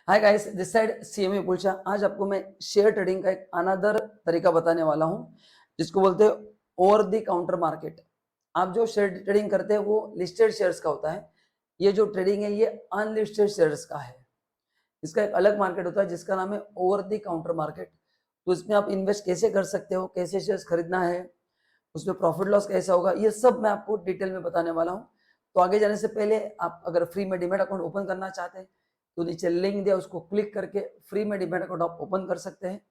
Hi guys, this side CMA Pulcha. आज आपको मैं शेयर ट्रेडिंग का एक अनदर तरीका बताने वाला हूं, जिसको बोलते हैं ओवर द काउंटर मार्केट। आप जो शेयर ट्रेडिंग करते हैं वो लिस्टेड शेयर्स का होता है। ये जो ट्रेडिंग है ये अनलिस्टेड शेयर्स का है। इसका एक अलग मार्केट होता है जिसका नाम है ओवर द काउंटर मार्केट। तो इसमें आप इन्वेस्ट कैसे कर सकते हो, कैसे शेयर्स खरीदना है, उसमें प्रॉफिट लॉस कैसा होगा, ये सब मैं आपको डिटेल में बताने वाला हूँ। तो आगे जाने से पहले आप अगर फ्री में डीमैट अकाउंट ओपन करना चाहते हैं तो नीचे लिंक दिया, उसको क्लिक करके फ्री में डीमैट अकाउंट आप ओपन कर सकते हैं।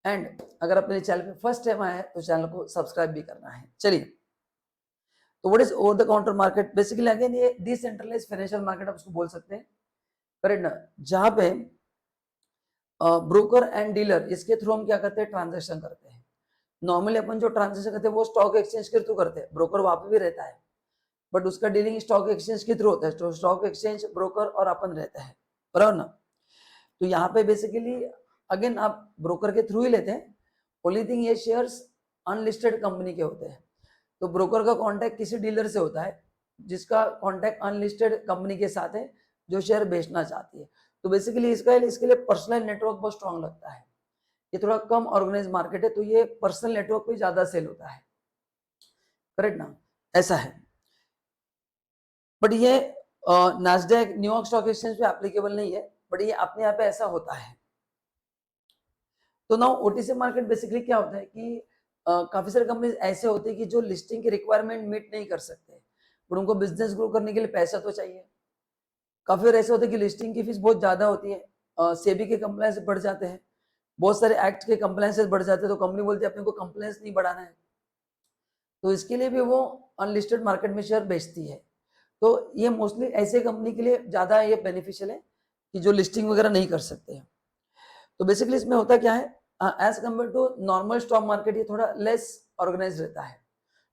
एंड अगर अपने चैनल पे फर्स्ट टाइम आया है तो चैनल को सब्सक्राइब भी करना है। चलिए, तो what is over the counter market? Basically again ये डिसेंट्रलाइज्ड फाइनेंशियल मार्केट आप उसको बोल सकते हैं, करेक्ट ना? जहां पे ब्रोकर एंड डीलर, इसके थ्रू हम क्या करते हैं, ट्रांजेक्शन करते हैं। नॉर्मली अपन जो ट्रांजेक्शन करते हैं वो स्टॉक एक्सचेंज के थ्रू करते हैं। ब्रोकर वहां पे भी रहता है बट उसका डीलिंग स्टॉक एक्सचेंज के थ्रू होता है। तो स्टॉक एक्सचेंज, ब्रोकर और अपन रहता है, बराबर ना? तो यहाँ पे बेसिकली अगेन आप ब्रोकर के थ्रू ही लेते हैं। ओनली थिंग ये शेयर्स अनलिस्टेड कंपनी के होते हैं। तो ब्रोकर का कांटेक्ट किसी डीलर से होता है जिसका कांटेक्ट अनलिस्टेड कंपनी के साथ है जो शेयर बेचना चाहती है। तो बेसिकली इसके लिए पर्सनल नेटवर्क बहुत स्ट्रांग लगता है। ये थोड़ा कम ऑर्गेनाइज मार्केट है तो ये पर्सनल नेटवर्क पे ज्यादा सेल होता है, करेक्ट ना? ऐसा है। बट ये नास्डैक, न्यूयॉर्क स्टॉक एक्सचेंज पे एप्लीकेबल नहीं है, बट ये अपने यहाँ पे ऐसा होता है। तो नाउ ओटीसी मार्केट बेसिकली क्या होता है कि काफी सारे कंपनीज ऐसे होते हैं कि जो लिस्टिंग की रिक्वायरमेंट मीट नहीं कर सकते, बट उनको बिजनेस ग्रो करने के लिए पैसा तो चाहिए। काफी बार ऐसे होते हैं कि लिस्टिंग की फीस बहुत ज्यादा होती है, सेबी के कंप्लायंस बढ़ जाते हैं, बहुत सारे एक्ट के कंप्लायंस बढ़ जाते हैं, तो कंपनी बोलती है अपने को कंप्लायंस नहीं बढ़ाना है, तो इसके लिए भी वो अनलिस्टेड मार्केट में शेयर बेचती है। तो ये मोस्टली ऐसे कंपनी के लिए ज्यादा ये बेनिफिशियल है कि जो लिस्टिंग वगैरह नहीं कर सकते हैं। तो बेसिकली इसमें होता क्या है, as compare to normal stock market ये थोड़ा लेस ऑर्गेनाइज रहता है।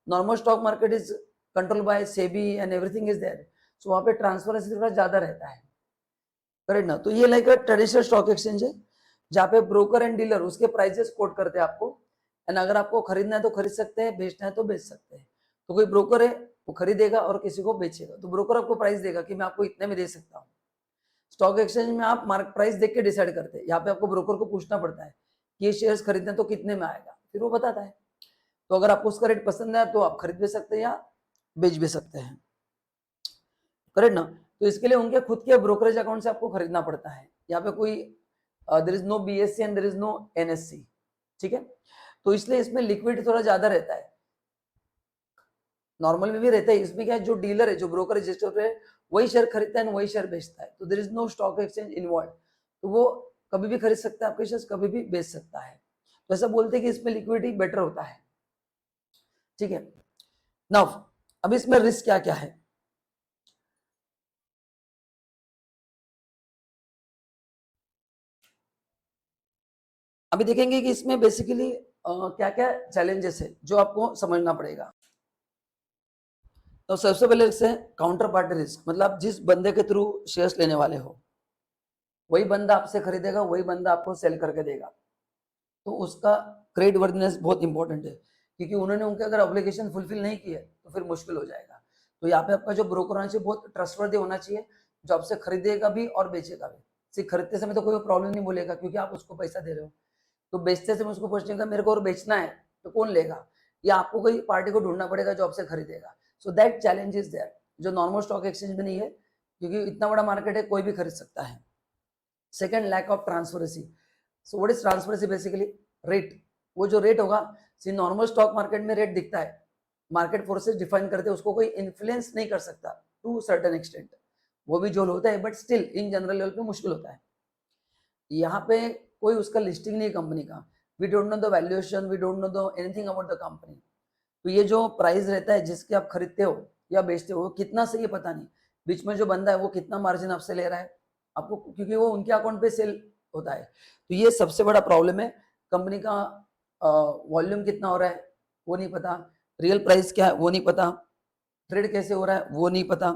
Normal stock market is control by SEBI and everything is there, so वहां पे ट्रांसपेरेंसी थोड़ा ज्यादा रहता है, करेक्ट ना? तो ये लाइक ट्रेडिशनल स्टॉक एक्सचेंज है जहाँ पे ब्रोकर एंड डीलर उसके प्राइजेस कोट करते हैं आपको। एंड अगर आपको खरीदना है तो खरीद सकते हैं, बेचना है तो बेच सकते हैं। तो कोई ब्रोकर है वो खरीदेगा और किसी को बेचेगा, तो ब्रोकर आपको प्राइस देगा कि मैं आपको इतने में दे सकता हूँ। स्टॉक एक्सचेंज में आप मार्केट प्राइस देख के डिसाइड करते हैं। यहाँ पे आपको ब्रोकर को पूछना पड़ता है कि ये शेयर्स खरीदने तो कितने में आएगा, फिर वो बताता है। तो अगर आपको उसका रेट पसंद है तो आप खरीद भी सकते हैं या बेच भी सकते हैं, करेक्ट ना? तो इसके लिए उनके खुद के ब्रोकरेज अकाउंट से आपको खरीदना पड़ता है। यहाँ पे कोई there is no BSC and there is no NSC, ठीक है? तो इसलिए इसमें लिक्विडिटी थोड़ा ज्यादा रहता है, नॉर्मल में भी रहता है। इसमें क्या है, जो डीलर है, जो ब्रोकर रजिस्टर पे वही शेयर खरीदता है वही शेयर बेचता है, तो there is no stock exchange involve. तो वो कभी भी खरीद सकता है आपके शेयर, कभी भी बेच सकता है। तो ऐसा बोलते हैं कि इसमें लिक्विडिटी बेटर होता है, ठीक है? नाउ अब इसमें रिस्क क्या क्या है? अभी देखेंगे कि इसमें बेसिकली क्या क्या चैलेंजेस है जो आपको समझना पड़ेगा। तो सबसे पहले से काउंटर पार्टी रिस्क, मतलब जिस बंदे के थ्रू शेयर्स लेने वाले हो वही बंदा आपसे खरीदेगा, वही बंदा आपको सेल करके देगा। तो उसका क्रेडिट वर्दीनेस बहुत इंपॉर्टेंट है, क्योंकि उन्होंने उनके अगर ऑब्लिगेशन फुलफिल नहीं किए तो फिर मुश्किल हो जाएगा। तो यहाँ पे आपका जो ब्रोकर होना चाहिए बहुत ट्रस्टवर्दी होना चाहिए, जो आपसे खरीदेगा भी और बेचेगा भी। सिर्फ खरीदते समय तो कोई प्रॉब्लम नहीं बोलेगा क्योंकि आप उसको पैसा दे रहे हो, तो बेचते समय उसको पूछेगा मेरे को और बेचना है तो कौन लेगा, या आपको कोई पार्टी को ढूंढना पड़ेगा जो आपसे खरीदेगा। So that challenge is there, जो नॉर्मल स्टॉक एक्सचेंज में नहीं है, क्योंकि इतना बड़ा मार्केट है, कोई भी खरीद सकता है। Second, lack of transparency. So what is transparency? Basically rate. वो जो रेट होगा, सी नॉर्मल स्टॉक मार्केट में रेट दिखता है, मार्केट फोर्सेस डिफाइन करते हैं, उसको कोई इन्फ्लुएंस नहीं कर सकता टू सर्टेन एक्सटेंट। वो भी जो होता है but still in general level पे मुश्किल होता है। यहाँ पे कोई उसका लिस्टिंग नहीं है कंपनी का, we don't know the valuation, we don't know the anything about the company. तो ये जो प्राइस रहता है जिसके आप खरीदते हो या बेचते हो, वो कितना सही है पता नहीं, बीच में जो बंदा है वो कितना मार्जिन आपसे ले रहा है आपको, क्योंकि वो उनके अकाउंट पे सेल होता है। तो ये सबसे बड़ा प्रॉब्लम है। कंपनी का वॉल्यूम कितना हो रहा है वो नहीं पता, रियल प्राइस क्या है वो नहीं पता, ट्रेड कैसे हो रहा है वो नहीं पता।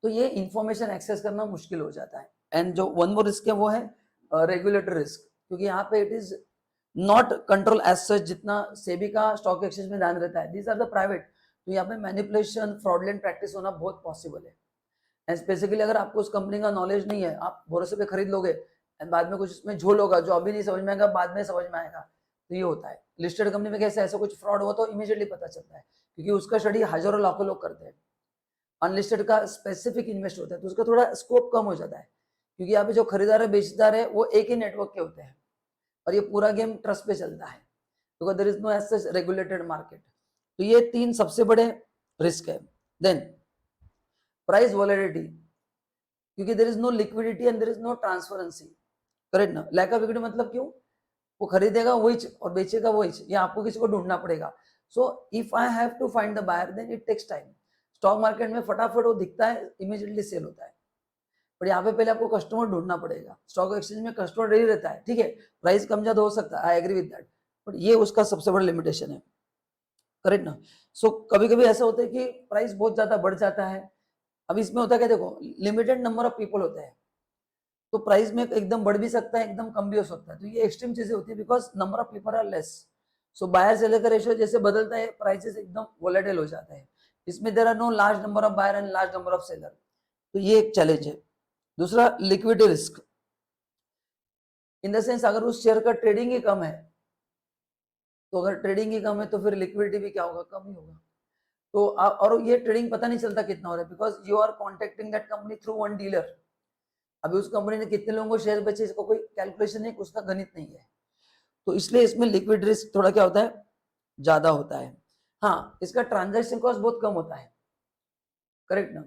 तो ये इंफॉर्मेशन एक्सेस करना मुश्किल हो जाता है। एंड जो वन मोर रिस्क है वो है रेगुलेटरी रिस्क, क्योंकि यहाँ पे it is not control as such जितना सेबी का स्टॉक एक्सचेंज में ध्यान रहता है, दीज आर द प्राइवेट। तो यहाँ पे मैनिपुलेशन, फ्रॉडलेंट प्रैक्टिस होना बहुत पॉसिबल है। एंड स्पेसिफिकली अगर आपको उस कंपनी का नॉलेज नहीं है, आप भरोसे पे खरीद लोगे एंड बाद में कुछ उसमें झोल होगा जो अभी नहीं समझ में आएगा, बाद में समझ में आएगा, तो ये होता है। लिस्टेड कंपनी में कैसे ऐसा कुछ फ्रॉड हुआ तो इमीडिएटली पता चलता है, क्योंकि उसका स्टडी हजारों लाखों लोग करते हैं। अनलिस्टेड का स्पेसिफिक इन्वेस्ट होता है तो उसका थोड़ा स्कोप कम हो जाता है, क्योंकि यहाँ पे जो खरीदार है बेचदार है वो एक ही नेटवर्क के होते हैं और ये पूरा गेम ट्रस्ट पे चलता है, because there is no as such regulated market. तो ये 3 सबसे बड़े रिस्क है। देन प्राइस वॉलेटिलिटी, क्योंकि there is no liquidity and there is no transparency, correct ना। लैक ऑफ लिक्विडिटी मतलब क्यों, वो खरीदेगा वही और बेचेगा वही, ये आपको किसी को ढूंढना पड़ेगा। So if I have to find the buyer then it takes time. Stock market में फटाफट वो दिखता है, इमीडिएटली सेल होता है, पर यहाँ पे पहले आपको कस्टमर ढूंढना पड़ेगा। स्टॉक एक्सचेंज में कस्टमर रेडी रहता है, ठीक है, प्राइस कम ज्यादा हो सकता है, I agree with that, but ये उसका सबसे बड़ा लिमिटेशन है, करेक्ट ना। सो कभी कभी ऐसा होता है कि प्राइस बहुत ज्यादा बढ़ जाता है। अब इसमें होता है क्या, देखो लिमिटेड नंबर ऑफ पीपल होते हैं, तो प्राइस में एकदम बढ़ भी सकता है, एकदम कम भी हो सकता है, तो ये एक्सट्रीम चीजें होती है because number of people are less. So buyer seller का रेशियो जैसे बदलता है, प्राइसेस एकदम वोलेटाइल हो जाता है। इसमें there are no large number of buyer and large number of seller, तो ये एक चैलेंज है। दूसरा liquidity risk, in the sense अगर उस शेयर का ट्रेडिंग ही कम है, तो अगर ट्रेडिंग ही कम है तो फिर लिक्विडिटी भी क्या होगा, कम ही होगा। तो और ये ट्रेडिंग पता नहीं चलता कितना हो रहा है, because you are contacting that company through one dealer. अभी उस कंपनी ने कितने लोगों को शेयर बेचे इसका कोई कैलकुलेशन नहीं, उसका गणित नहीं है, तो इसलिए इसमें लिक्विड रिस्क थोड़ा क्या होता है, ज्यादा होता है। हाँ, इसका ट्रांजैक्शन कॉस्ट बहुत कम होता है, करेक्ट ना।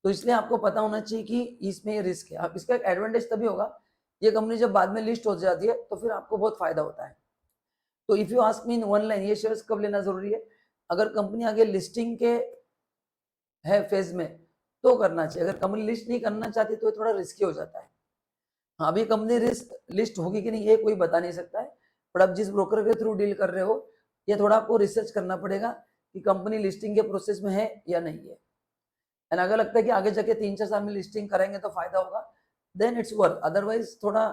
तो इसलिए आपको पता होना चाहिए कि इसमें ये रिस्क है। अब इसका एक एडवांटेज तभी होगा, ये कंपनी जब बाद में लिस्ट हो जाती है तो फिर आपको बहुत फायदा होता है। तो if you ask me in one line, ये शेयर्स कब लेना जरूरी है, अगर कंपनी आगे लिस्टिंग के है फेज में तो करना चाहिए। अगर कंपनी लिस्ट नहीं करना चाहती तो थोड़ा रिस्की हो जाता है। हाँ, अभी कंपनी लिस्ट होगी कि नहीं ये कोई बता नहीं सकता है, पर आप जिस ब्रोकर के थ्रू डील कर रहे हो ये थोड़ा आपको रिसर्च करना पड़ेगा कि कंपनी लिस्टिंग के प्रोसेस में है या नहीं है। एंड अगर लगता है कि आगे जाके 3-4 साल में लिस्टिंग करेंगे तो फायदा होगा, देन इट्स वर्थ, अदरवाइज थोड़ा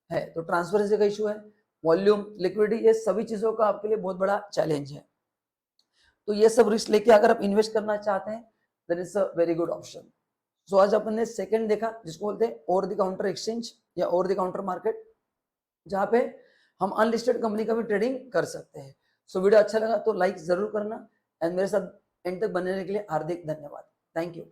है। तो ट्रांसपेरेंसी का इशू है, वॉल्यूम, लिक्विडिटी, ये सभी चीजों का आपके लिए बहुत बड़ा चैलेंज है। तो ये सब रिस्क लेके अगर आप इन्वेस्ट करना चाहते हैं then it's a very good option. So आज अपन ने सेकंड देखा जिसको बोलते हैं ओवर द काउंटर एक्सचेंज या ओवर द काउंटर मार्केट, जहाँ पे हम अनलिस्टेड कंपनी का भी ट्रेडिंग कर सकते हैं। सो वीडियो अच्छा लगा तो लाइक जरूर करना एंड मेरे साथ एंड तक बनने के लिए हार्दिक धन्यवाद। Thank you.